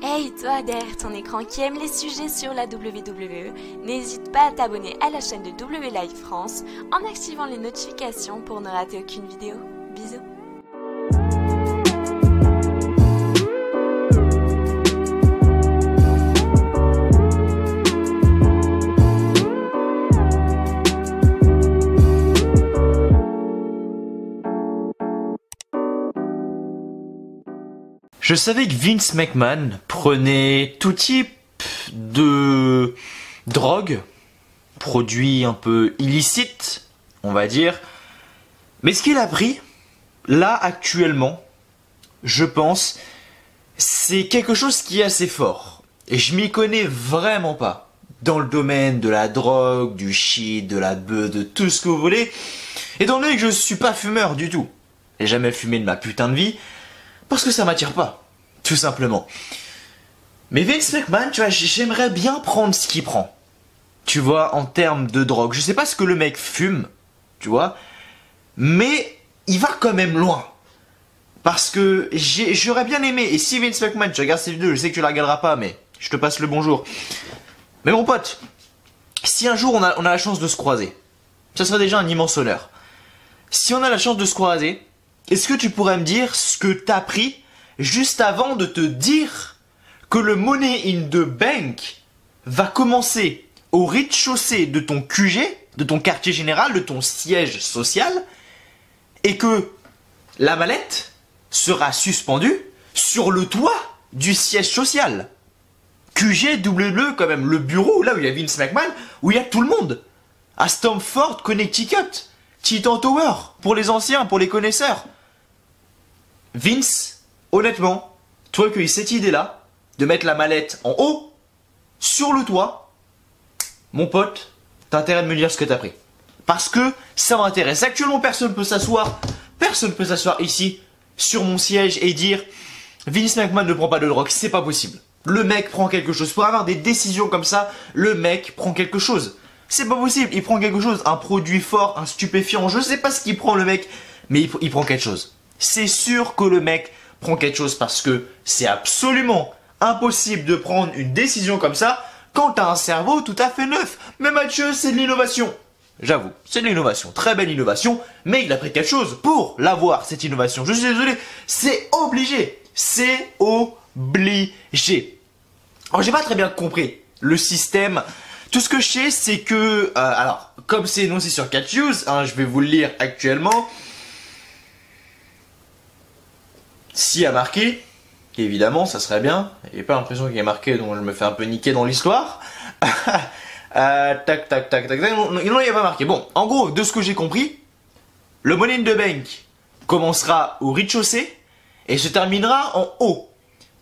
Hey toi derrière ton écran qui aime les sujets sur la WWE, n'hésite pas à t'abonner à la chaîne de W Live France en activant les notifications pour ne rater aucune vidéo. Bisous. Je savais que Vince McMahon prenait tout type de drogue, produits un peu illicites, on va dire. Mais ce qu'il a pris, là actuellement, je pense, c'est quelque chose qui est assez fort. Et je m'y connais vraiment pas dans le domaine de la drogue, du shit, de la beuh, de tout ce que vous voulez. Étant donné que je suis pas fumeur du tout, j'ai jamais fumé de ma putain de vie. Parce que ça m'attire pas, tout simplement. Mais Vince McMahon, tu vois, j'aimerais bien prendre ce qu'il prend. Tu vois, en termes de drogue. Je sais pas ce que le mec fume, tu vois. Mais il va quand même loin. Parce que j'aurais bien aimé. Et si Vince McMahon, tu regardes cette vidéo, je sais que tu la regarderas pas, mais je te passe le bonjour. Mais mon pote, si un jour on a la chance de se croiser, ça serait déjà un immense honneur. Si on a la chance de se croiser, est-ce que tu pourrais me dire ce que t'as pris juste avant de te dire que le Money in the Bank va commencer au rez-de-chaussée de ton QG, de ton quartier général, de ton siège social, et que la mallette sera suspendue sur le toit du siège social. QG, double quand même, le bureau là où il y a Vince McMahon, où il y a tout le monde. À Stamford, Connecticut, Titan Tower, pour les anciens, pour les connaisseurs. Vince, honnêtement, toi qui as eu cette idée-là, de mettre la mallette en haut, sur le toit, mon pote, t'as intérêt de me dire ce que t'as pris. Parce que ça m'intéresse. Actuellement, personne ne peut s'asseoir ici, sur mon siège et dire Vince McMahon ne prend pas de drogue, c'est pas possible. Le mec prend quelque chose. Pour avoir des décisions comme ça, le mec prend quelque chose. C'est pas possible, il prend quelque chose, un produit fort, un stupéfiant, je sais pas ce qu'il prend le mec, mais il prend quelque chose. C'est sûr que le mec prend quelque chose parce que c'est absolument impossible de prendre une décision comme ça quand t'as un cerveau tout à fait neuf. Mais Mathieu, c'est de l'innovation. J'avoue, c'est de l'innovation, très belle innovation, mais il a pris quelque chose pour l'avoir, cette innovation. Je suis désolé, c'est obligé. C'est obligé. Alors, j'ai pas très bien compris le système. Tout ce que je sais, c'est que, alors, comme c'est énoncé sur Catch News, hein, je vais vous le lire actuellement. S'il y a marqué, évidemment, ça serait bien. Il n'y a pas l'impression qu'il y a marqué, donc je me fais un peu niquer dans l'histoire. Tac, tac, tac, tac, tac. Non, il n'y a pas marqué. Bon, en gros, de ce que j'ai compris, le Money in the Bank commencera au rez-de-chaussée et se terminera en haut.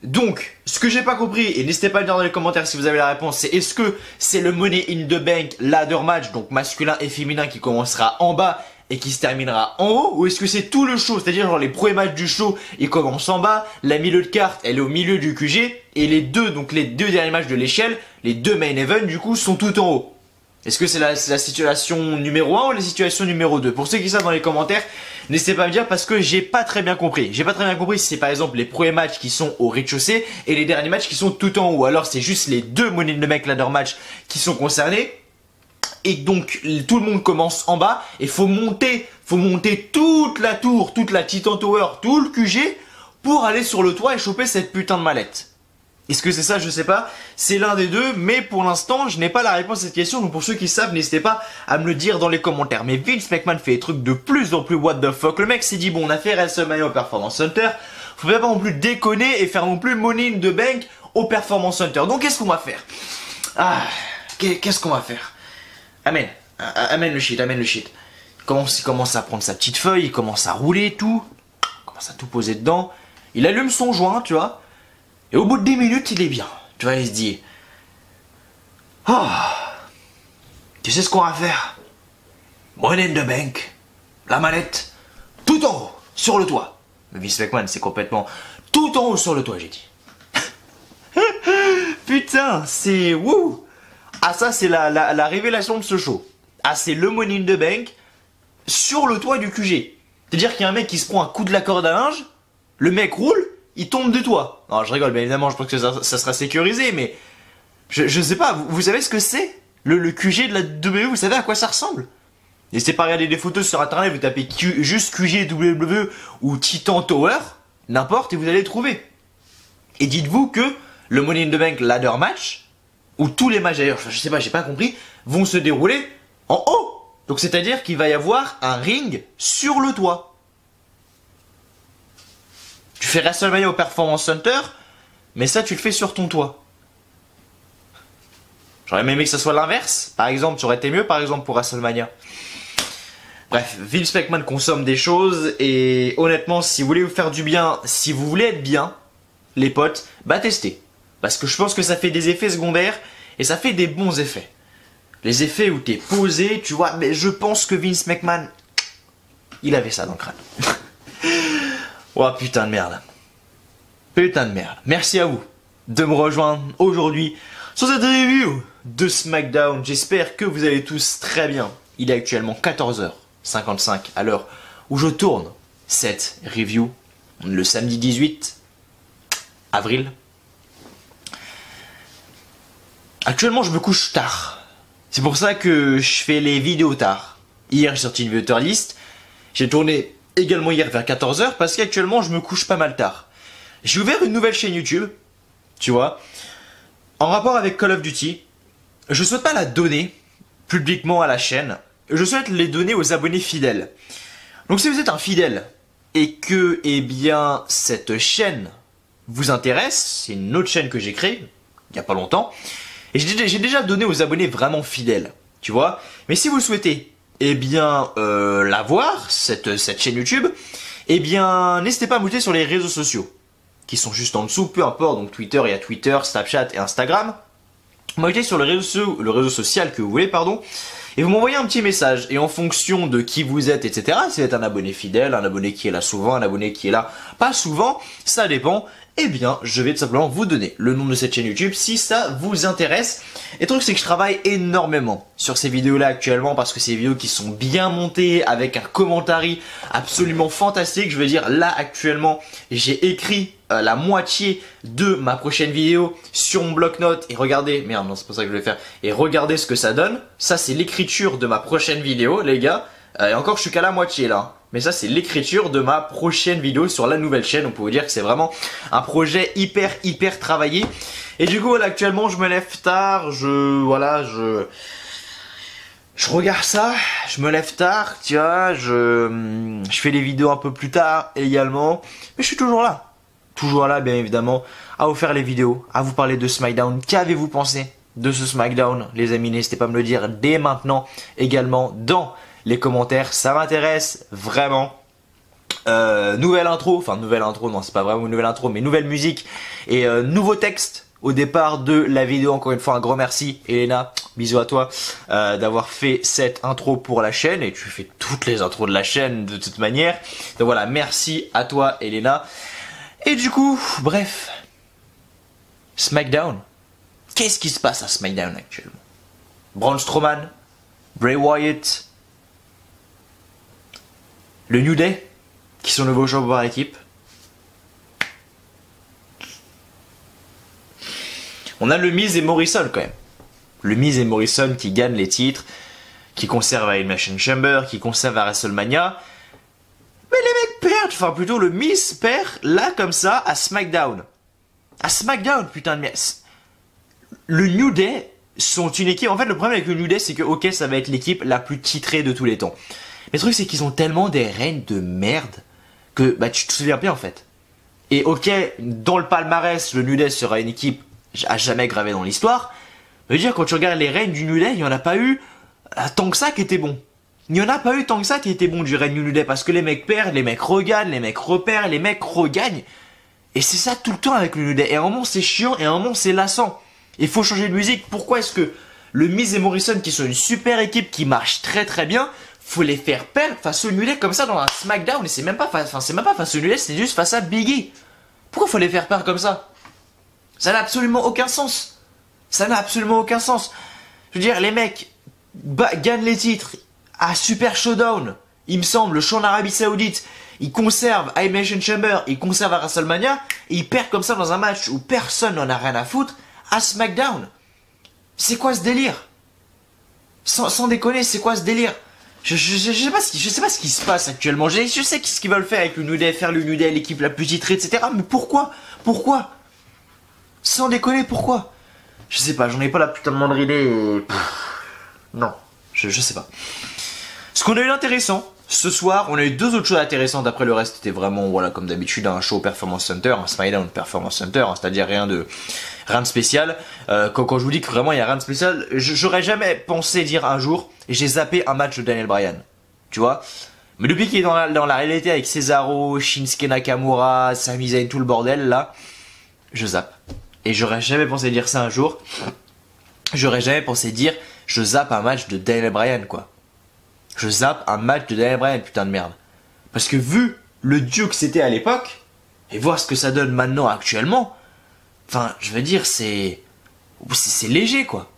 Donc, ce que j'ai pas compris, et n'hésitez pas à le dire dans les commentaires si vous avez la réponse, c'est est-ce que c'est le Money in the Bank ladder match, donc masculin et féminin, qui commencera en bas et qui se terminera en haut, ou est-ce que c'est tout le show, c'est-à-dire genre les premiers matchs du show, ils commencent en bas, la milieu de carte, elle est au milieu du QG, et les deux derniers matchs de l'échelle, les deux main events du coup, sont tout en haut. Est-ce que c'est la situation numéro 1 ou la situation numéro 2? Pour ceux qui savent dans les commentaires, n'hésitez pas à me dire parce que j'ai pas très bien compris. J'ai pas très bien compris si c'est par exemple les premiers matchs qui sont au rez-de-chaussée et les derniers matchs qui sont tout en haut. Alors c'est juste les deux Money in the Bank ladder match qui sont concernés. Et donc tout le monde commence en bas et faut monter toute la tour, toute la Titan Tower, tout le QG pour aller sur le toit et choper cette putain de mallette. Est-ce que c'est ça? Je sais pas. C'est l'un des deux, mais pour l'instant, je n'ai pas la réponse à cette question. Donc pour ceux qui savent, n'hésitez pas à me le dire dans les commentaires. Mais Vince McMahon fait des trucs de plus en plus what the fuck. Le mec s'est dit, bon, on a fait WrestleMania au Performance Center. Faut pas non plus déconner et faire non plus Money in the Bank au Performance Center. Donc qu'est-ce qu'on va faire? Qu'est-ce qu'on va faire? Amène le shit. Il commence à prendre sa petite feuille, il commence à rouler tout. Il commence à tout poser dedans. Il allume son joint, tu vois. Et au bout de 10 minutes, il est bien. Tu vois, il se dit... Oh, tu sais ce qu'on va faire? Money in the Bank, la mallette, tout en haut, sur le toit. Vince McMahon, c'est complètement... Tout en haut sur le toit, j'ai dit. Putain, c'est... Wouh. Ah, ça, c'est la révélation de ce show. Ah, c'est le Money in the Bank sur le toit du QG. C'est-à-dire qu'il y a un mec qui se prend un coup de la corde à linge, le mec roule, il tombe de toi. Non, je rigole, bien évidemment, je pense que ça sera sécurisé, mais je sais pas, vous savez ce que c'est le QG de la WWE, vous savez à quoi ça ressemble? N'hésitez pas à regarder des photos sur internet, vous tapez juste QG WWE ou Titan Tower, n'importe, et vous allez le trouver. Et dites-vous que le Money in the Bank ladder match, ou tous les matchs d'ailleurs, je sais pas, j'ai pas compris, vont se dérouler en haut. Donc c'est-à-dire qu'il va y avoir un ring sur le toit. Tu fais WrestleMania au Performance Center, mais ça tu le fais sur ton toit. J'aurais même aimé que ça soit l'inverse. Par exemple, ça aurait été mieux par exemple pour WrestleMania. Bref, Vince McMahon consomme des choses et honnêtement, si vous voulez vous faire du bien, si vous voulez être bien, les potes, bah testez. Parce que je pense que ça fait des effets secondaires et ça fait des bons effets. Les effets où t'es posé, tu vois, mais je pense que Vince McMahon, il avait ça dans le crâne. Oh putain de merde. Putain de merde. Merci à vous de me rejoindre aujourd'hui sur cette review de SmackDown. J'espère que vous allez tous très bien. Il est actuellement 14h55 à l'heure où je tourne cette review, le samedi 18 avril. Actuellement, je me couche tard. C'est pour ça que je fais les vidéos tard. Hier, j'ai sorti une vidéo list. J'ai tourné également hier vers 14h parce qu'actuellement, je me couche pas mal tard. J'ai ouvert une nouvelle chaîne YouTube, tu vois, en rapport avec Call of Duty. Je souhaite pas la donner publiquement à la chaîne. Je souhaite les donner aux abonnés fidèles. Donc si vous êtes un fidèle et que, eh bien, cette chaîne vous intéresse, c'est une autre chaîne que j'ai créée il y a pas longtemps. Et j'ai déjà donné aux abonnés vraiment fidèles, tu vois. Mais si vous souhaitez, eh bien, la voir, cette chaîne YouTube, eh bien, n'hésitez pas à m'ajouter sur les réseaux sociaux, qui sont juste en dessous, peu importe. Donc Twitter, il y a Twitter, Snapchat et Instagram. M'ajoutez sur le réseau social que vous voulez, pardon. Et vous m'envoyez un petit message. Et en fonction de qui vous êtes, etc., si vous êtes un abonné fidèle, un abonné qui est là souvent, un abonné qui est là pas souvent, ça dépend. Eh bien, je vais tout simplement vous donner le nom de cette chaîne YouTube si ça vous intéresse. Et le truc, c'est que je travaille énormément sur ces vidéos-là actuellement parce que c'est des vidéos qui sont bien montées avec un commentaire absolument fantastique. Je veux dire, là, actuellement, j'ai écrit la moitié de ma prochaine vidéo sur mon bloc-notes. Et regardez, merde, non, c'est pas ça que je vais faire. Et regardez ce que ça donne. Ça, c'est l'écriture de ma prochaine vidéo, les gars. Et encore, je suis qu'à la moitié, là. Mais ça, c'est l'écriture de ma prochaine vidéo sur la nouvelle chaîne. On peut vous dire que c'est vraiment un projet hyper travaillé. Et du coup, là, actuellement, je me lève tard. Je regarde ça. Je me lève tard, tu vois. Je fais les vidéos un peu plus tard également. Mais je suis toujours là. Toujours là, bien évidemment, à vous faire les vidéos, à vous parler de SmackDown. Qu'avez-vous pensé de ce SmackDown, les amis? N'hésitez pas à me le dire dès maintenant également dans les commentaires, ça m'intéresse vraiment. Nouvelle intro, enfin nouvelle intro, non c'est pas vraiment une nouvelle intro, mais nouvelle musique et nouveau texte au départ de la vidéo. Encore une fois un grand merci Elena, bisous à toi d'avoir fait cette intro pour la chaîne, et tu fais toutes les intros de la chaîne de toute manière. Donc voilà, merci à toi Elena. Et du coup, bref, SmackDown, qu'est-ce qui se passe à SmackDown actuellement? Braun Strowman, Bray Wyatt, le New Day, qui sont nouveaux champions par équipe. On a le Miz et Morrison quand même. Le Miz et Morrison qui gagnent les titres, qui conservent à Elimination Chamber, qui conservent à WrestleMania. Mais les mecs perdent, enfin plutôt le Miz perd là comme ça à SmackDown. À SmackDown, putain de merde. Le New Day sont une équipe. En fait, le problème avec le New Day, c'est que ok, ça va être l'équipe la plus titrée de tous les temps. Mais le truc, c'est qu'ils ont tellement des règnes de merde que bah tu te souviens plus en fait. Et ok, dans le palmarès, le New Day sera une équipe à jamais gravée dans l'histoire. Mais dire, quand tu regardes les règnes du New Day, il n'y en a pas eu tant que ça qui était bon. Il n'y en a pas eu tant que ça qui était bon du règne du New Day, parce que les mecs perdent, les mecs regagnent, les mecs repèrent, les mecs regagnent. Et c'est ça tout le temps avec le New Day. Et à un moment c'est chiant, et à un moment c'est lassant. Il faut changer de musique. Pourquoi est-ce que le Miz et Morrison, qui sont une super équipe, qui marche très bien, faut les faire perdre face au New Day comme ça dans un SmackDown? Et c'est même pas face au New Day, c'est juste face à Biggie. Pourquoi faut les faire perdre comme ça? Ça n'a absolument aucun sens. Ça n'a absolument aucun sens. Je veux dire, les mecs gagnent les titres à Super Showdown, il me semble, le show en Arabie Saoudite. il conserve à Elimination Chamber, il conserve à WrestleMania, et il perd comme ça dans un match où personne n'en a rien à foutre à SmackDown. C'est quoi ce délire? Sans déconner, c'est quoi ce délire? Je sais pas ce qui se passe actuellement. Je sais ce qu'ils veulent faire avec le New Day, faire le New Day, l'équipe la plus titrée, etc. Mais pourquoi? Pourquoi? Sans déconner, pourquoi? Je sais pas, j'en ai pas la putain de moindre idée. Non, je sais pas. Ce qu'on a eu d'intéressant, ce soir, on a eu deux autres choses intéressantes. Après le reste, c'était vraiment, voilà, comme d'habitude, un show Performance Center, un SmackDown Performance Center, c'est-à-dire rien de spécial. Quand je vous dis que vraiment il y a rien de spécial, j'aurais jamais pensé dire un jour, j'ai zappé un match de Daniel Bryan, tu vois. Mais depuis qu'il est dans la réalité avec Cesaro, Shinsuke Nakamura, Sami Zayn, tout le bordel là, je zappe. Et j'aurais jamais pensé dire ça un jour. J'aurais jamais pensé dire, je zappe un match de Daniel Bryan, quoi. Je zappe un match de Daniel Bryan, putain de merde. Parce que vu le duo que c'était à l'époque, et voir ce que ça donne maintenant actuellement, enfin, je veux dire, c'est léger, quoi.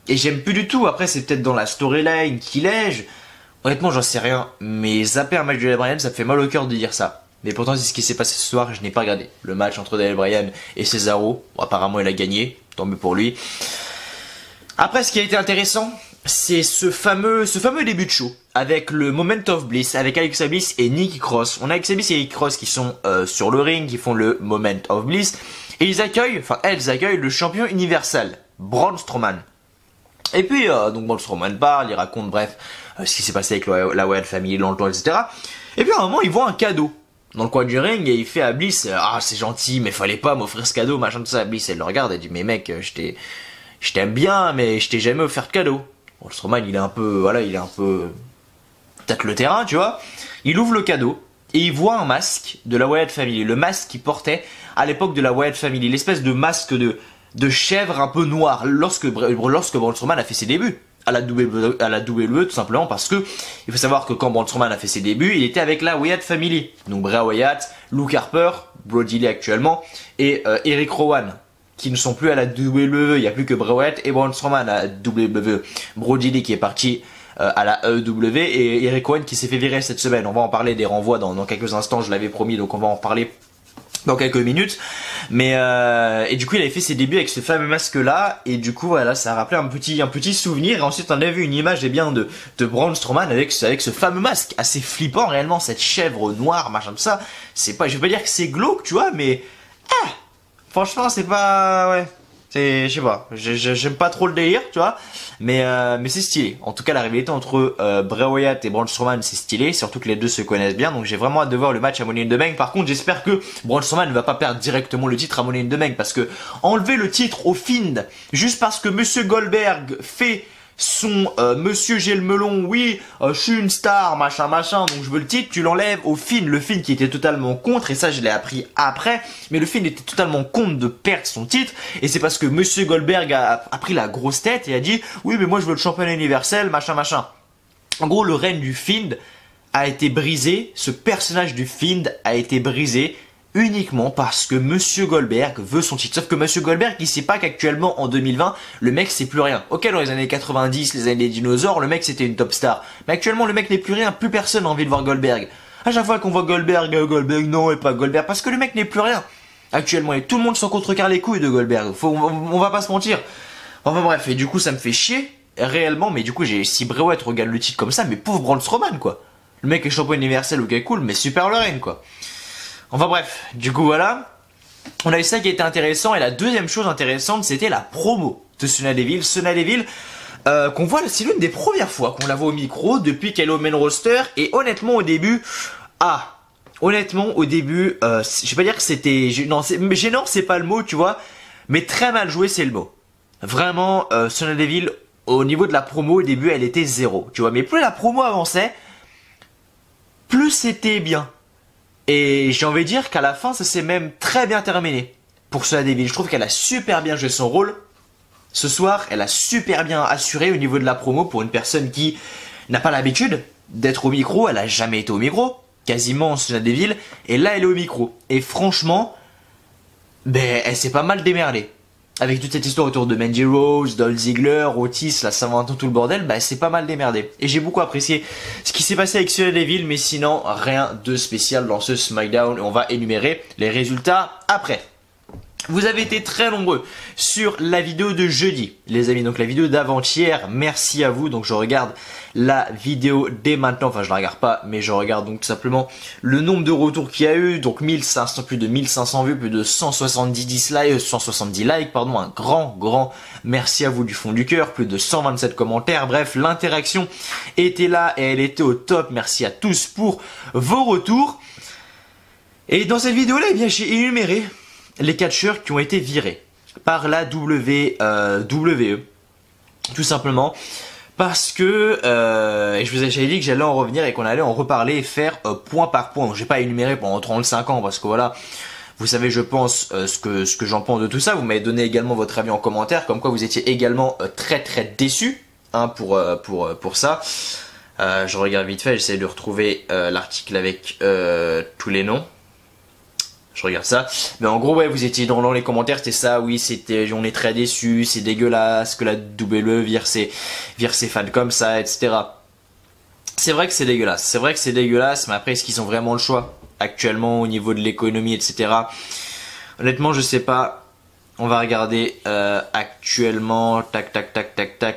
Et j'aime plus du tout. Après, c'est peut-être dans la storyline qu'il est. Honnêtement, j'en sais rien. Mais zapper un match de Daniel Bryan, ça me fait mal au cœur de dire ça. Mais pourtant, c'est ce qui s'est passé ce soir. Je n'ai pas regardé le match entre Daniel Bryan et Cesaro. Bon, apparemment, il a gagné. Tant mieux pour lui. Après, ce qui a été intéressant, c'est ce fameux début de show. Avec le Moment of Bliss, avec Alexa Bliss et Nikki Cross. On a Alexa Bliss et Nikki Cross qui sont sur le ring, qui font le Moment of Bliss. Et elles accueillent le champion universel, Braun Strowman. Et puis, donc Braun Strowman parle, il raconte, bref, ce qui s'est passé avec la Wyatt Family dans le temps, etc. Et puis à un moment, il voit un cadeau dans le coin du ring et il fait à Bliss, ah c'est gentil, mais fallait pas m'offrir ce cadeau, machin, tout ça. Bliss, elle le regarde, elle dit, mais mec, je t'aime bien, mais je t'ai jamais offert de cadeau. Braun Strowman, il est un peu tâte le terrain, tu vois. Il ouvre le cadeau et il voit un masque de la Wyatt Family, le masque qu'il portait à l'époque de la Wyatt Family, l'espèce de masque de chèvre un peu noir lorsque Braun Strowman a fait ses débuts à la WWE, tout simplement parce que il faut savoir que quand Braun Strowman a fait ses débuts, il était avec la Wyatt Family, donc Bray Wyatt, Luke Harper, Brody Lee actuellement et Eric Rowan, qui ne sont plus à la WWE. Il n'y a plus que Bray Wyatt et Braun Strowman à la WWE. Brody Lee qui est parti à la AEW et Eric Rowan qui s'est fait virer cette semaine. On va en parler des renvois dans quelques instants, je l'avais promis, donc on va en reparler dans quelques minutes. Mais et du coup il avait fait ses débuts avec ce fameux masque là, et du coup voilà, ça a rappelé un petit souvenir. Et ensuite on avait vu une image de Braun Strowman avec ce fameux masque assez flippant réellement, cette chèvre noire, machin tout ça. C'est pas, je vais pas dire que c'est glauque, tu vois, mais franchement c'est pas, ouais, c'est, je sais pas, j'aime pas trop le délire, tu vois, mais c'est stylé. En tout cas la rivalité entre Bray Wyatt et Braun Strowman, c'est stylé, surtout que les deux se connaissent bien, donc j'ai vraiment hâte de voir le match à Money in the Bank. Par contre j'espère que Braun Strowman ne va pas perdre directement le titre à Money in the Bank, parce que enlever le titre au Fiend juste parce que Monsieur Goldberg fait son Monsieur j'ai le melon, oui, je suis une star, machin, donc je veux le titre, tu l'enlèves au Fiend. Le Fiend qui était totalement contre, et ça je l'ai appris après, mais le Fiend était totalement contre de perdre son titre, et c'est parce que Monsieur Goldberg a pris la grosse tête et a dit, oui mais moi je veux le championnat universel, machin. En gros, le règne du Fiend a été brisé, ce personnage du Fiend a été brisé uniquement parce que Monsieur Goldberg veut son titre. Sauf que Monsieur Goldberg, il sait pas qu'actuellement, en 2020, le mec c'est plus rien. Ok, dans les années 90, les années des dinosaures, le mec c'était une top star. Mais actuellement, le mec n'est plus rien, plus personne n'a envie de voir Goldberg. À chaque fois qu'on voit Goldberg non, et pas Goldberg, parce que le mec n'est plus rien. Actuellement, et tout le monde s'en contrecarre les couilles de Goldberg. On va pas se mentir. Enfin bref, et du coup ça me fait chier, réellement, mais du coup si Bray Wyatt regarde le titre comme ça, mais pauvre Braun Strowman quoi. Le mec est champion universel, ok cool, mais super le règne quoi. Enfin bref, du coup voilà, on a eu ça qui était intéressant, et la deuxième chose intéressante c'était la promo de Sonya Deville. Sonya Deville, qu'on voit, c'est l'une des premières fois qu'on la voit au micro depuis qu'elle est au main roster, et honnêtement au début, je vais pas dire que c'était gênant, c'est pas le mot tu vois, mais très mal joué c'est le mot. Vraiment, Sonya Deville, au niveau de la promo au début elle était zéro, tu vois, mais plus la promo avançait, plus c'était bien. Et j'ai envie de dire qu'à la fin, ça s'est même très bien terminé pour Sonya Deville. Je trouve qu'elle a super bien joué son rôle. Ce soir, elle a super bien assuré au niveau de la promo pour une personne qui n'a pas l'habitude d'être au micro. Elle a jamais été au micro, quasiment Sonya Deville. Et là, elle est au micro. Et franchement, elle s'est pas mal démerdée. avec toute cette histoire autour de Mandy Rose, Dolph Ziggler, Otis, la Saint-Valentin, tout le bordel, bah c'est pas mal démerdé. Et j'ai beaucoup apprécié ce qui s'est passé avec Sonya Deville, mais sinon rien de spécial dans ce SmackDown. Et on va énumérer les résultats après. Vous avez été très nombreux sur la vidéo de jeudi, les amis, donc la vidéo d'avant-hier, merci à vous. Donc je regarde la vidéo dès maintenant, enfin je la regarde pas, mais je regarde donc tout simplement le nombre de retours qu'il y a eu, donc 1500, plus de 1500 vues, plus de 170 dislikes, 170 likes, pardon, un grand merci à vous du fond du cœur, plus de 127 commentaires, bref, l'interaction était là et elle était au top, merci à tous pour vos retours. Et dans cette vidéo là, eh bien j'ai énuméré les catcheurs qui ont été virés par la WWE, tout simplement parce que et je vous avais dit que j'allais en revenir et qu'on allait en reparler et faire point par point. Donc j'ai pas énuméré pendant 35 ans parce que voilà, vous savez je pense ce que j'en pense de tout ça. Vous m'avez donné également votre avis en commentaire, comme quoi vous étiez également très déçus hein, pour ça. Je regarde vite fait, j'essaie de retrouver l'article avec tous les noms. Je regarde ça, mais en gros ouais vous étiez dans les commentaires, c'était ça, oui on est très déçus, c'est dégueulasse que la WWE vire ses fans comme ça, etc. C'est vrai que c'est dégueulasse, mais après est-ce qu'ils ont vraiment le choix actuellement au niveau de l'économie, etc. Honnêtement je sais pas. On va regarder actuellement, tac,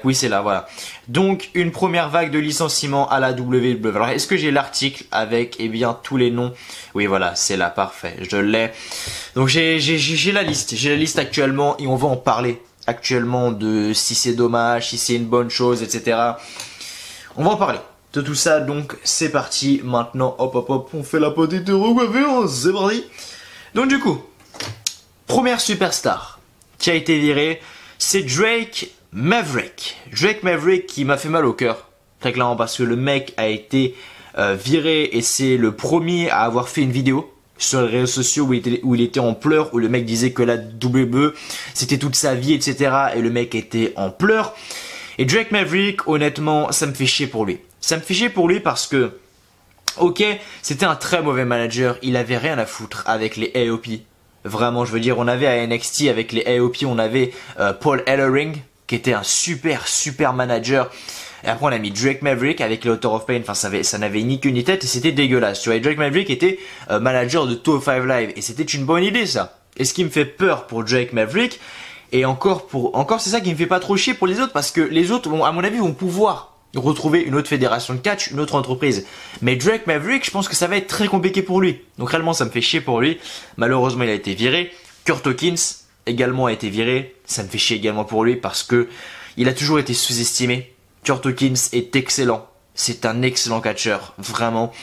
oui c'est là, voilà. Donc une première vague de licenciements à la WWE. Alors est-ce que j'ai l'article avec bien tous les noms? Oui voilà, c'est là, parfait, je l'ai. Donc j'ai la liste actuellement et on va en parler actuellement de si c'est dommage, si c'est une bonne chose, etc. On va en parler de tout ça, donc c'est parti maintenant, hop, on fait la petite recouverte, c'est parti. Donc du coup, première superstar qui a été virée, c'est Drake Maverick. Drake Maverick qui m'a fait mal au cœur, très clairement, parce que le mec a été viré et c'est le premier à avoir fait une vidéo sur les réseaux sociaux où il était en pleurs, où le mec disait que la WWE c'était toute sa vie, etc. Et le mec était en pleurs. Et Drake Maverick, honnêtement, ça me fait chier pour lui. Ça me fait chier pour lui parce que, ok, c'était un très mauvais manager, il avait rien à foutre avec les AOP. Vraiment, je veux dire, on avait à NXT avec les AOP, on avait Paul Ellering, qui était un super manager. Et après, on a mis Drake Maverick avec les Author of Pain. Enfin, ça n'avait ni queue ni tête et c'était dégueulasse. Tu vois, et Drake Maverick était manager de 205 Live. Et c'était une bonne idée, ça. Et ce qui me fait peur pour Drake Maverick, et encore c'est ça qui me fait pas trop chier pour les autres, parce que les autres, à mon avis, vont pouvoir retrouver une autre fédération de catch, une autre entreprise. Mais Drake Maverick, je pense que ça va être très compliqué pour lui. Donc réellement, ça me fait chier pour lui. Malheureusement, il a été viré. Kurt Hawkins également a été viré. Ça me fait chier également pour lui parce que il a toujours été sous-estimé. Kurt Hawkins est excellent. C'est un excellent catcheur, vraiment.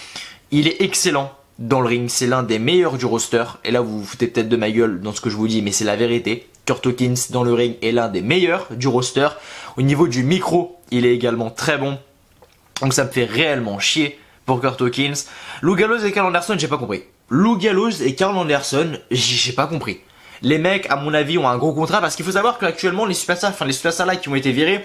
Il est excellent dans le ring. C'est l'un des meilleurs du roster. Et là, vous vous foutez peut-être de ma gueule dans ce que je vous dis, mais c'est la vérité. Kurt Hawkins dans le ring est l'un des meilleurs du roster. Au niveau du micro, il est également très bon. Donc ça me fait réellement chier pour Kurt Hawkins. Lou Gallows et Karl Anderson, j'ai pas compris. Lou Gallows et Karl Anderson, j'ai pas compris. Les mecs, à mon avis, ont un gros contrat parce qu'il faut savoir qu'actuellement, les superstars là qui ont été virés,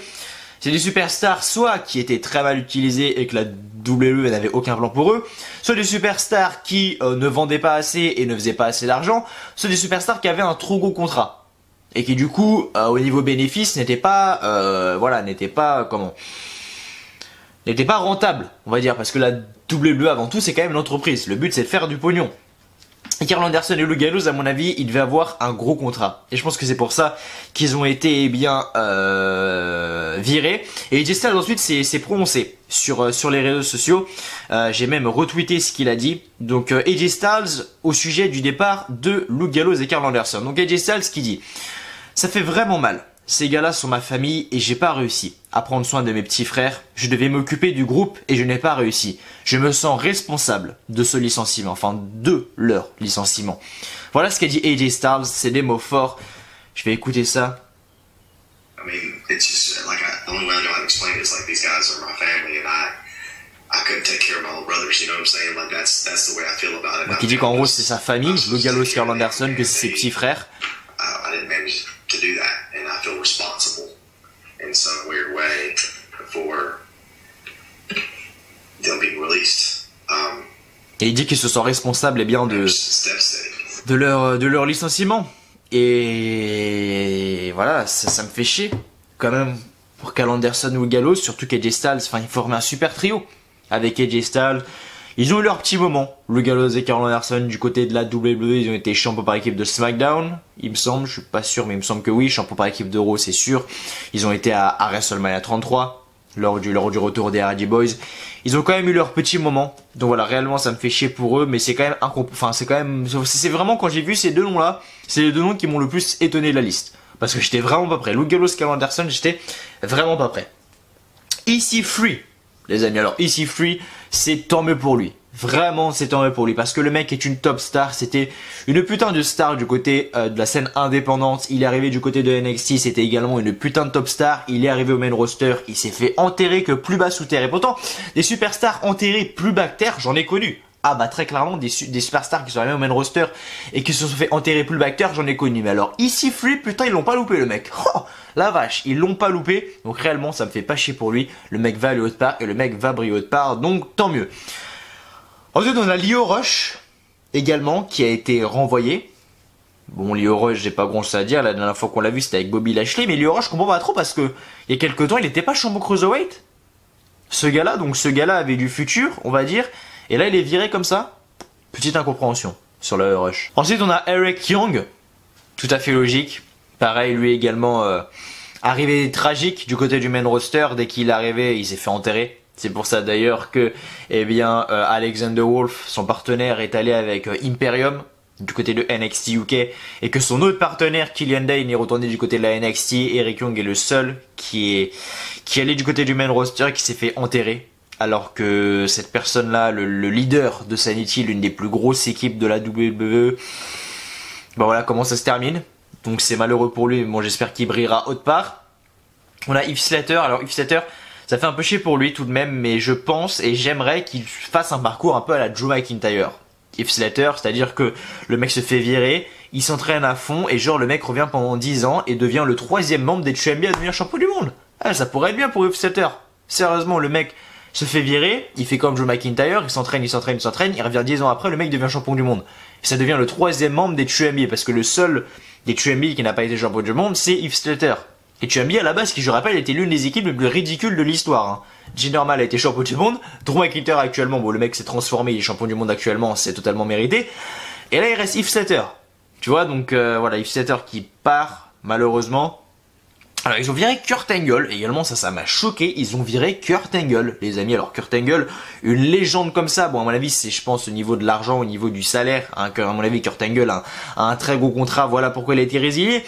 c'est des superstars soit qui étaient très mal utilisés et que la WWE n'avait aucun plan pour eux, soit des superstars qui ne vendaient pas assez et ne faisaient pas assez d'argent, soit des superstars qui avaient un trop gros contrat. Et qui du coup, au niveau bénéfice, n'était pas rentable, on va dire, parce que la WWE avant tout, c'est quand même une entreprise. Le but, c'est de faire du pognon. Et Karl Anderson et Lou Gallows, à mon avis, ils devaient avoir un gros contrat. Et je pense que c'est pour ça qu'ils ont été virés. Et AJ Styles ensuite s'est prononcé sur les réseaux sociaux. J'ai même retweeté ce qu'il a dit. Donc AJ Styles au sujet du départ de Lou Gallows et Karl Anderson. Donc AJ Styles qui dit: ça fait vraiment mal. Ces gars-là sont ma famille et j'ai pas réussi à prendre soin de mes petits frères. Je devais m'occuper du groupe et je n'ai pas réussi. Je me sens responsable de ce licenciement, enfin de leur licenciement. Voilà ce qu'a dit AJ Styles, c'est des mots forts. Je vais écouter ça. I mean, it's just like the only way I know how to explain it is like these guys are my family and I couldn't take care of my little brothers, you know what I'm saying? Like that's the way I feel about it. Donc il dit qu'en gros c'est sa famille, Lou Gallows, Karl Anderson, que c'est ses petits frères. I didn't manage to do that, and I feel responsible in some weird way for them being released. Et il dit qu'ils se sont responsables de leur licenciement. Et voilà, ça me fait chier. Quand même, pour Karl Anderson ou Gallows, surtout qu'AJ Styles, enfin, ils formaient un super trio. Avec AJ Styles, ils ont eu leur petit moment. Le Gallows et Karl Anderson, du côté de la WWE, ils ont été champions par équipe de SmackDown, il me semble, je suis pas sûr, mais il me semble que oui, champions par équipe de Raw, c'est sûr. Ils ont été à WrestleMania 33, lors du retour des Hardy Boys. Ils ont quand même eu leur petit moment. Donc voilà, réellement, ça me fait chier pour eux, mais c'est quand même c'est vraiment, quand j'ai vu ces deux noms-là, c'est les deux noms qui m'ont le plus étonné de la liste. Parce que j'étais vraiment pas prêt. Luke Gallows, Karl Anderson, j'étais vraiment pas prêt. EC3, les amis. Alors EC3, c'est tant mieux pour lui. Vraiment, c'est tant mieux pour lui. Parce que le mec est une top star. C'était une putain de star du côté de la scène indépendante. Il est arrivé du côté de NXT. C'était également une putain de top star. Il est arrivé au main roster. Il s'est fait enterrer que plus bas sous terre. Et pourtant, des superstars enterrés plus bas que terre, j'en ai connu. Ah bah très clairement des superstars qui sont arrivés au main roster et qui se sont fait enterrer plus bas que terre, j'en ai connu. Mais alors EC3, putain, ils l'ont pas loupé le mec. Oh, la vache, ils l'ont pas loupé. Donc réellement, ça me fait pas chier pour lui. Le mec va aller autre part et le mec va briller autre part. Donc tant mieux. Ensuite, on a Lio Rush également qui a été renvoyé. Bon, Lio Rush, j'ai pas grand chose à dire. La dernière fois qu'on l'a vu, c'était avec Bobby Lashley. Mais Lio Rush, je comprends pas trop parce que il y a quelques temps, il était pas champion cruiserweight. Ce gars-là avait du futur, on va dire. Et là, il est viré comme ça. Petite incompréhension sur le Rush. Ensuite, on a Eric Young. Tout à fait logique. Pareil, lui également arrivé tragique du côté du main roster. Dès qu'il est arrivé, il s'est fait enterrer. C'est pour ça d'ailleurs que, eh bien, Alexander Wolf, son partenaire, est allé avec Imperium du côté de NXT UK et que son autre partenaire, Killian Dane, est retourné du côté de la NXT. Eric Young est le seul qui allait du côté du main roster, qui s'est fait enterrer. Alors que cette personne-là, le leader de Sanity, l'une des plus grosses équipes de la WWE, ben voilà comment ça se termine. Donc c'est malheureux pour lui, mais bon, j'espère qu'il brillera autre part. On a Heath Slater. Alors Heath Slater, ça fait un peu chier pour lui tout de même, mais je pense et j'aimerais qu'il fasse un parcours un peu à la Drew McIntyre. Heath Slater, c'est-à-dire que le mec se fait virer, il s'entraîne à fond et genre le mec revient pendant 10 ans et devient le 3e membre des HMB à devenir champion du monde. Ah, ça pourrait être bien pour Heath Slater. Sérieusement, le mec se fait virer, il fait comme Drew McIntyre, il s'entraîne, il revient 10 ans après, le mec devient champion du monde. Et ça devient le 3e membre des HMB, parce que le seul des HMB qui n'a pas été champion du monde, c'est Heath Slater. Et HMB à la base, qui je rappelle, était l'une des équipes les plus ridicules de l'histoire. Hein. Jinder Normal a été champion du monde, Drew McIntyre actuellement, bon le mec s'est transformé, il est champion du monde actuellement, c'est totalement mérité. Et là il reste Heath Slater. Tu vois, donc voilà, Heath Slater qui part, malheureusement. Alors ils ont viré Kurt Angle, également ça m'a choqué, ils ont viré Kurt Angle, les amis. Alors Kurt Angle, une légende comme ça, bon à mon avis c'est je pense au niveau de l'argent, au niveau du salaire, hein, à mon avis Kurt Angle a un très gros contrat, voilà pourquoi il a été résilié.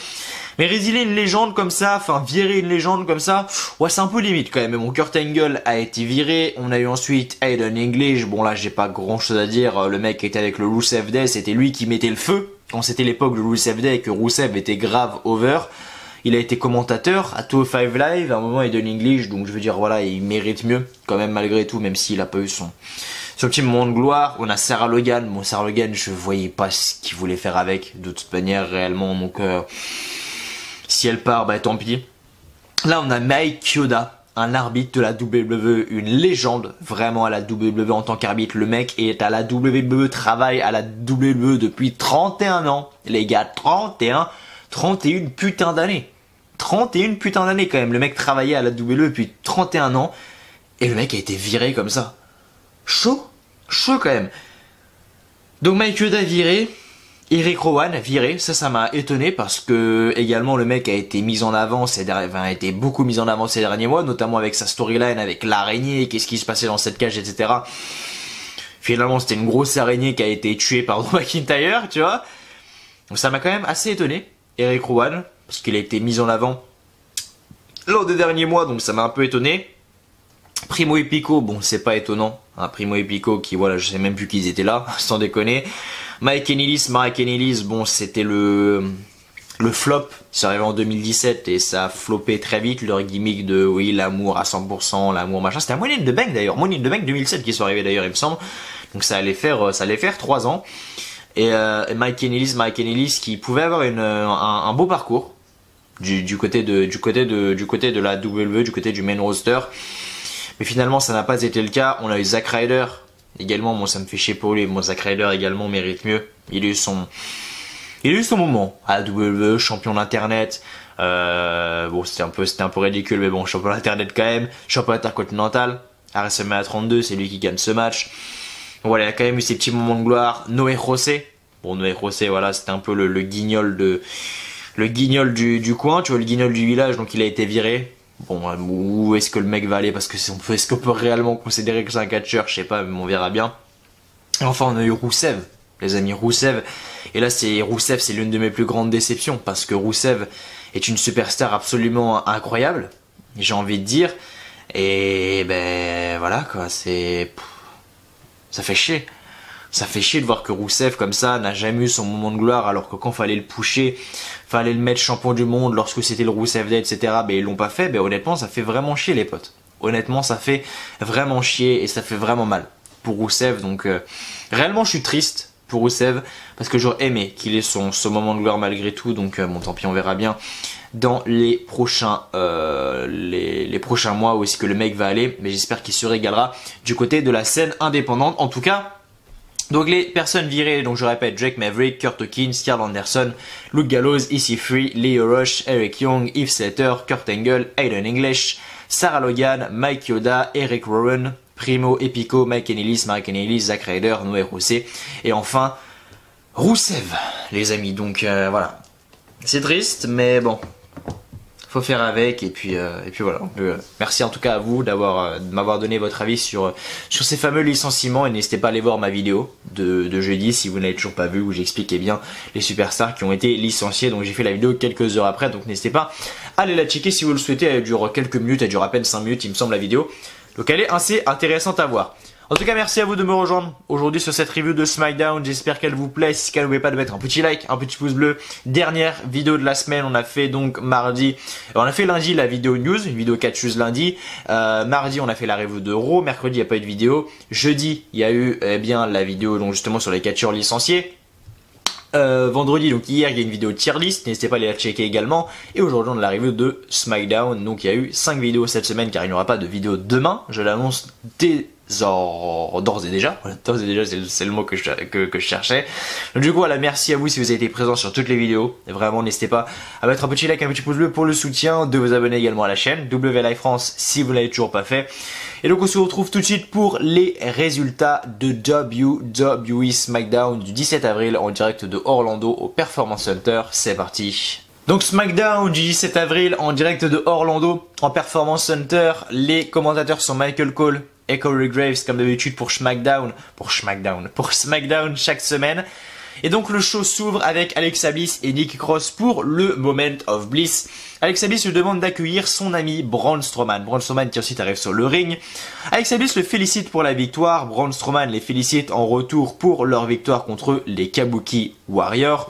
Mais résilier une légende comme ça, enfin virer une légende comme ça, ouais c'est un peu limite quand même. Mais bon, Kurt Angle a été viré, on a eu ensuite Aiden English, bon là j'ai pas grand chose à dire, le mec était avec le Rusev Day, c'était lui qui mettait le feu, quand c'était l'époque du Rusev Day et que Rusev était grave over. Il a été commentateur à 205 Live, à un moment Aiden English, donc je veux dire voilà, il mérite mieux quand même malgré tout, même s'il a pas eu son petit moment de gloire. On a Sarah Logan, bon Sarah Logan je voyais pas ce qu'il voulait faire avec, de toute manière réellement, donc si elle part, bah tant pis. Là on a Mike Chioda, un arbitre de la WWE, une légende vraiment à la WWE en tant qu'arbitre. Le mec est à la WWE, travaille à la WWE depuis 31 ans, les gars, 31 putain d'années. 31 putain d'années quand même. Le mec travaillait à la WWE depuis 31 ans. Et le mec a été viré comme ça. Chaud quand même. Donc Mike Yoda viré. Eric Rowan viré. Ça m'a étonné parce que également le mec a été mis en avant a été beaucoup mis en avant ces derniers mois, notamment avec sa storyline avec l'araignée, qu'est-ce qui se passait dans cette cage, etc. Finalement c'était une grosse araignée qui a été tuée par Drew McIntyre, tu vois. Donc ça m'a quand même assez étonné. Eric Rowan, parce qu'il a été mis en avant lors des derniers mois, donc ça m'a un peu étonné. Primo et Pico, bon c'est pas étonnant, hein, Primo et Pico qui voilà, je sais même plus qu'ils étaient là, sans déconner. Mike Enellis, bon c'était le flop, c'est arrivé en 2017 et ça a floppé très vite, leur gimmick de oui l'amour à 100%, l'amour machin, c'était un Money in the Bank d'ailleurs, Money in the Bank 2007 qui sont arrivés d'ailleurs il me semble, donc ça allait faire 3 ans. Et Mike Enellis qui pouvait avoir un beau parcours du côté de la WWE, du côté du main roster, mais finalement ça n'a pas été le cas. On a eu Zack Ryder également, bon ça me fait chier pour lui, bon Zack Ryder également mérite mieux, il a eu Il a eu son moment à WWE, champion d'internet. Bon, c'était un peu ridicule, mais bon, champion d'internet quand même, champion intercontinental. À WrestleMania 32, c'est lui qui gagne ce match. Voilà, il a quand même eu ses petits moments de gloire. Noé José. Bon, Noé José, voilà, c'était un peu le guignol du coin, tu vois, le guignol du village, donc il a été viré. Bon, où est-ce que le mec va aller? Parce que est-ce qu'on peut réellement considérer que c'est un catcheur? Je sais pas, mais on verra bien. Et enfin, on a eu Roussev, les amis, Roussev. Et là, Roussev, c'est l'une de mes plus grandes déceptions, parce que Roussev est une superstar absolument incroyable, j'ai envie de dire. Et ben voilà quoi, ça fait chier. Ça fait chier de voir que Roussev comme ça n'a jamais eu son moment de gloire, alors que quand fallait le pusher, fallait le mettre champion du monde lorsque c'était le Roussev Day, etc. Ben ils l'ont pas fait. Ben honnêtement, ça fait vraiment chier les potes. Honnêtement, ça fait vraiment chier et ça fait vraiment mal pour Roussev. Donc réellement, je suis triste pour Roussev parce que j'aurais aimé qu'il ait son moment de gloire malgré tout. Donc bon, tant pis, on verra bien dans les prochains mois où est-ce que le mec va aller. Mais j'espère qu'il se régalera du côté de la scène indépendante. En tout cas. Donc les personnes virées, donc je répète, Drake Maverick, Kurt Hawkins, Karl Anderson, Luke Gallows, EC3, Leo Rush, Eric Young, Heath Slater, Kurt Angle, Aiden English, Sarah Logan, Mike Yoda, Eric Rowan, Primo, Epico, Mike Enellis, Mark Enellis, Zack Ryder, Noé Rousset et enfin Roussev, les amis. Donc voilà, c'est triste mais bon, faut faire avec et puis voilà. Donc, merci en tout cas à vous de m'avoir donné votre avis sur ces fameux licenciements et n'hésitez pas à aller voir ma vidéo de jeudi si vous n'avez toujours pas vu où j'expliquais bien les superstars qui ont été licenciés. Donc j'ai fait la vidéo quelques heures après, donc n'hésitez pas à aller la checker si vous le souhaitez. Elle dure quelques minutes, elle dure à peine 5 minutes il me semble la vidéo, donc elle est assez intéressante à voir. En tout cas, merci à vous de me rejoindre aujourd'hui sur cette review de SmackDown. J'espère qu'elle vous plaît. Si c'est le cas, n'oubliez pas de mettre un petit like, un petit pouce bleu. Dernière vidéo de la semaine, on a fait donc lundi la vidéo news, une vidéo catcheuse lundi. Mardi, on a fait la review de Raw. Mercredi, il n'y a pas eu de vidéo. Jeudi, il y a eu bien la vidéo donc justement sur les catcheurs licenciés. Vendredi, donc hier, il y a une vidéo tier list, n'hésitez pas à aller la checker également. Et aujourd'hui, on a la review de SmackDown. Donc il y a eu 5 vidéos cette semaine car il n'y aura pas de vidéo demain. Je l'annonce d'ores et déjà. Voilà, d'ores et déjà, c'est le mot que je cherchais. Donc du coup, voilà, merci à vous si vous avez été présents sur toutes les vidéos. Et vraiment, n'hésitez pas à mettre un petit like, un petit pouce bleu pour le soutien, de vous abonner également à la chaîne WLive France si vous l'avez toujours pas fait. Et donc on se retrouve tout de suite pour les résultats de WWE SmackDown du 17 avril en direct de Orlando au Performance Center. C'est parti. Donc SmackDown du 17 avril en direct de Orlando en Performance Center. Les commentateurs sont Michael Cole et Corey Graves comme d'habitude pour SmackDown chaque semaine. Et donc le show s'ouvre avec Alexa Bliss et Nikki Cross pour le Moment of Bliss. Alexa Bliss lui demande d'accueillir son ami Braun Strowman. Braun Strowman qui ensuite arrive sur le ring. Alexa Bliss le félicite pour la victoire. Braun Strowman les félicite en retour pour leur victoire contre les Kabuki Warriors.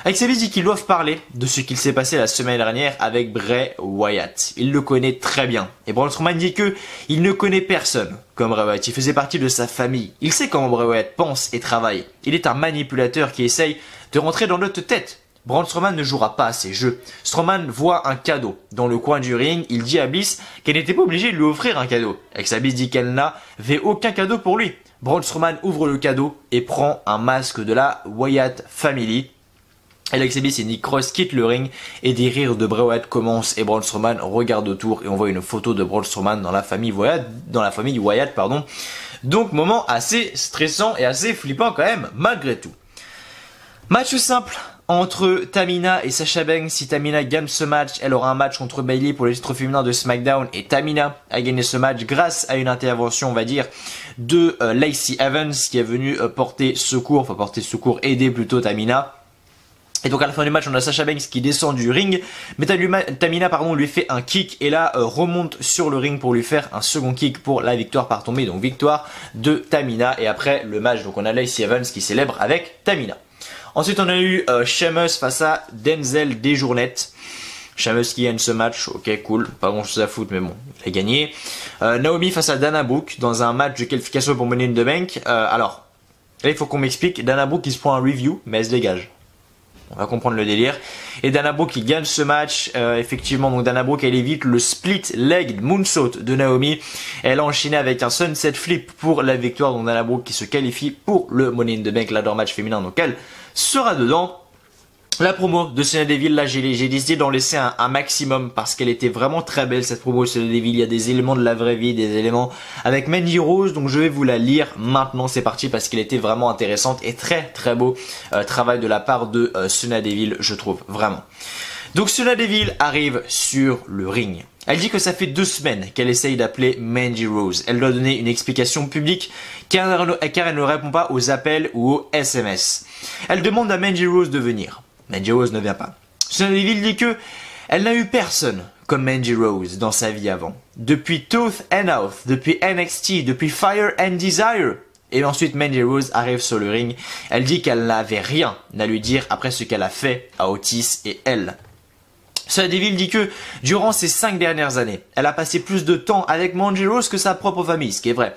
Alexa Bliss dit qu'ils doivent parler de ce qu'il s'est passé la semaine dernière avec Bray Wyatt. Il le connaît très bien. Et Braun Strowman dit que il ne connaît personne comme Bray Wyatt. Il faisait partie de sa famille. Il sait comment Bray Wyatt pense et travaille. Il est un manipulateur qui essaye de rentrer dans notre tête. Braun Strowman ne jouera pas à ces jeux. Strowman voit un cadeau dans le coin du ring. Il dit à Bliss qu'elle n'était pas obligée de lui offrir un cadeau. Alexa Bliss dit qu'elle n'avait aucun cadeau pour lui. Braun Strowman ouvre le cadeau et prend un masque de la Wyatt Family. Alexa Bliss et Nick Cross quittent le ring et des rires de Bray Wyatt commencent et Braun Strowman regarde autour et on voit une photo de Braun Strowman dans la famille Wyatt, pardon. Donc moment assez stressant et assez flippant quand même malgré tout. Match simple entre Tamina et Sasha Banks. Si Tamina gagne ce match, elle aura un match contre Bayley pour le titre féminin de SmackDown et Tamina a gagné ce match grâce à une intervention, on va dire, de Lacey Evans qui est venue aider plutôt Tamina. Et donc à la fin du match, on a Sasha Banks qui descend du ring, mais Tamina lui fait un kick et là remonte sur le ring pour lui faire un second kick pour la victoire par tombée. Donc victoire de Tamina et après le match, donc on a Lacey Evans qui célèbre avec Tamina. Ensuite on a eu Sheamus face à Denzel Desjournettes. Sheamus qui gagne ce match, ok cool, pas grand chose à foutre mais bon, il a gagné. Naomi face à Dana Brooke dans un match de qualification pour Money in the Bank. Alors, là il faut qu'on m'explique, Dana Brooke qui se prend un review mais elle se dégage. On va comprendre le délire. Et Dana Brooke qui gagne ce match. Effectivement, donc Dana Brooke elle évite le split leg moonsault de Naomi. Elle a enchaîné avec un sunset flip pour la victoire. Donc Dana Brooke qui se qualifie pour le Money in the Bank ladder match féminin. Donc elle sera dedans. La promo de Sonya Deville, là j'ai décidé d'en laisser un maximum parce qu'elle était vraiment très belle cette promo de Sonya Deville. Il y a des éléments de la vraie vie, des éléments avec Mandy Rose, donc je vais vous la lire maintenant. C'est parti parce qu'elle était vraiment intéressante et très très beau travail de la part de Sonya Deville, je trouve, vraiment. Donc Sonya Deville arrive sur le ring. Elle dit que ça fait 2 semaines qu'elle essaye d'appeler Mandy Rose. Elle doit donner une explication publique car elle ne répond pas aux appels ou aux SMS. Elle demande à Mandy Rose de venir. Mandy Rose ne vient pas. Sonya Deville dit que elle n'a eu personne comme Mandy Rose dans sa vie avant. Depuis Tooth and Out, depuis NXT, depuis Fire and Desire. Et ensuite Mandy Rose arrive sur le ring. Elle dit qu'elle n'avait rien à lui dire après ce qu'elle a fait à Otis et elle. Sonya Deville dit que durant ces 5 dernières années, elle a passé plus de temps avec Mandy Rose que sa propre famille, ce qui est vrai.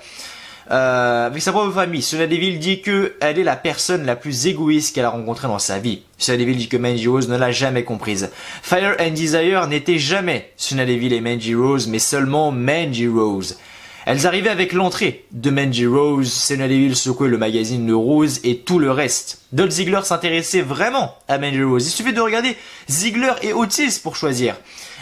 Avec sa propre famille, Sonya Deville dit que elle est la personne la plus égoïste qu'elle a rencontrée dans sa vie. Sonya Deville dit que Mandy Rose ne l'a jamais comprise. Fire and Desire n'était jamais Sonya Deville et Mandy Rose, mais seulement Mandy Rose. Elles arrivaient avec l'entrée de Mandy Rose, Sonya Deville secouait le magazine de Rose et tout le reste. Dolph Ziggler s'intéressait vraiment à Mandy Rose. Il suffit de regarder Ziggler et Otis pour choisir.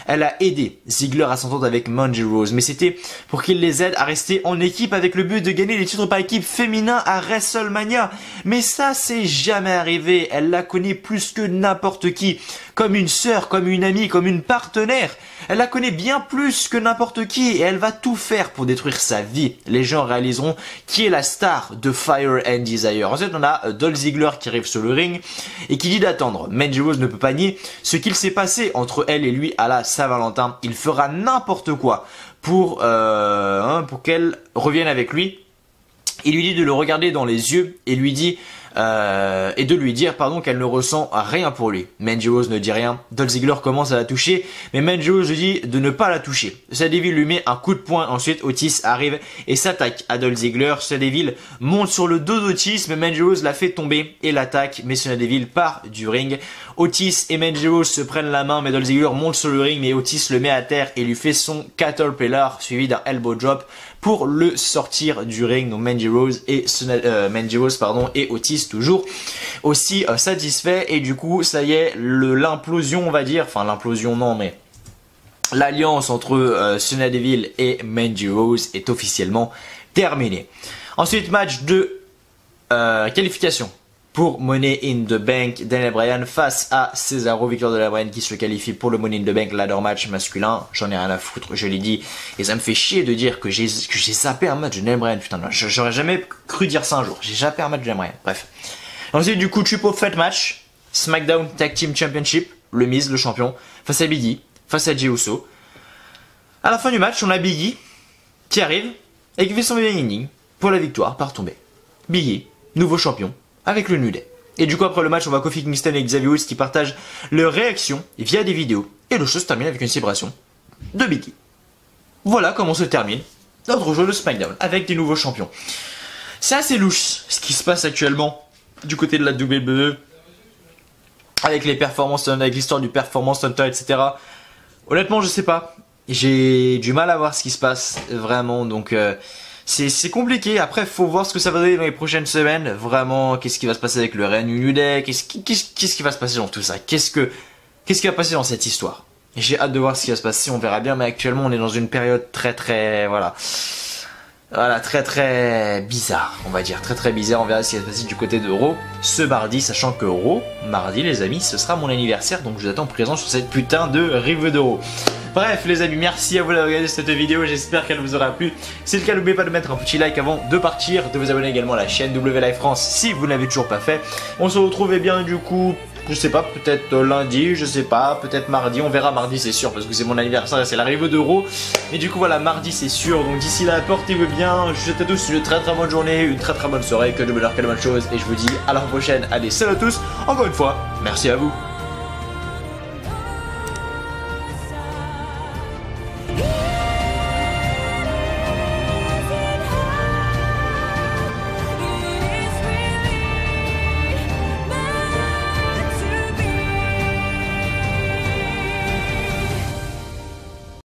Elle a aidé Ziggler à s'entendre avec Mandy Rose, mais c'était pour qu'il les aide à rester en équipe avec le but de gagner les titres par équipe féminin à WrestleMania. Mais ça, c'est jamais arrivé. Elle la connaît plus que n'importe qui. Comme une sœur, comme une amie, comme une partenaire. Elle la connaît bien plus que n'importe qui et elle va tout faire pour détruire sa vie. Les gens réaliseront qui est la star de Fire and Desire. Ensuite, on a Dolph Ziggler qui arrive sur le ring et qui dit d'attendre. Mandy Rose ne peut pas nier ce qu'il s'est passé entre elle et lui à la Saint-Valentin. Il fera n'importe quoi pour qu'elle revienne avec lui. Il lui dit de le regarder dans les yeux et lui dit et de lui dire qu'elle ne ressent rien pour lui. Mandy Rose ne dit rien. Dolph Ziggler commence à la toucher, mais Mandy Rose lui dit de ne pas la toucher. Sonya Deville lui met un coup de poing. Ensuite, Otis arrive et s'attaque à Dolph Ziggler. Sonya Deville monte sur le dos d'Otis, mais Mandy Rose la fait tomber et l'attaque. Mais Sonya Deville part du ring. Otis et Mandy Rose se prennent la main, mais Dolph Ziggler monte sur le ring, mais Otis le met à terre et lui fait son Caterpillar suivi d'un elbow drop pour le sortir du ring. Donc Mandy Rose et Otis toujours aussi satisfaits et du coup ça y est, l'implosion on va dire, enfin l'implosion non mais l'alliance entre Sonya Deville et Mandy Rose est officiellement terminée. Ensuite match de qualification pour Money in the Bank, Daniel Bryan face à Cesaro, victoire de Daniel Bryan qui se qualifie pour le Money in the Bank ladder match masculin. J'en ai rien à foutre, je l'ai dit, et ça me fait chier de dire que j'ai zappé un match de Daniel Bryan, putain, j'aurais jamais cru dire ça un jour, j'ai zappé un match de Daniel Bryan, bref. Ensuite du coup triple threat match, SmackDown Tag Team Championship, le Miz, le champion, face à Big E, face à Jey Uso. À la fin du match, on a Big E qui arrive et qui fait son ending pour la victoire par tombée. Big E, nouveau champion, avec le New Day. Et du coup après le match on voit Kofi Kingston et Xavier Woods qui partagent leurs réactions via des vidéos. Et le show se termine avec une célébration de Big E. Voilà comment se termine notre jeu de SmackDown avec des nouveaux champions. C'est assez louche ce qui se passe actuellement du côté de la WWE. Avec les performances, avec l'histoire du Performance Center, etc. Honnêtement je sais pas. J'ai du mal à voir ce qui se passe vraiment donc... C'est compliqué, après faut voir ce que ça va donner dans les prochaines semaines, vraiment, qu'est-ce qui va se passer avec le Reign New Day, qu'est-ce qui va se passer dans tout ça, qu'est-ce qui va passer dans cette histoire. J'ai hâte de voir ce qui va se passer, on verra bien, mais actuellement on est dans une période très très bizarre, on va dire, très bizarre, on verra ce qui va se passer du côté de Raw ce mardi, sachant que Raw, mardi les amis, ce sera mon anniversaire, donc je vous attends présent sur cette putain de review de Raw. Bref les amis, merci à vous d'avoir regardé cette vidéo, j'espère qu'elle vous aura plu. Si c'est le cas, n'oubliez pas de mettre un petit like avant de partir, de vous abonner également à la chaîne W Live France si vous ne l'avez toujours pas fait. On se retrouve bien du coup, je sais pas, peut-être lundi, je sais pas, peut-être mardi, on verra mardi c'est sûr parce que c'est mon anniversaire et c'est l'arrivée d'Euro. Et du coup voilà, mardi c'est sûr, donc d'ici là portez-vous bien, je vous souhaite à tous une très bonne journée, une très bonne soirée, que de bonheur, que de bonnes choses et je vous dis à la prochaine. Allez, salut à tous, encore une fois, merci à vous.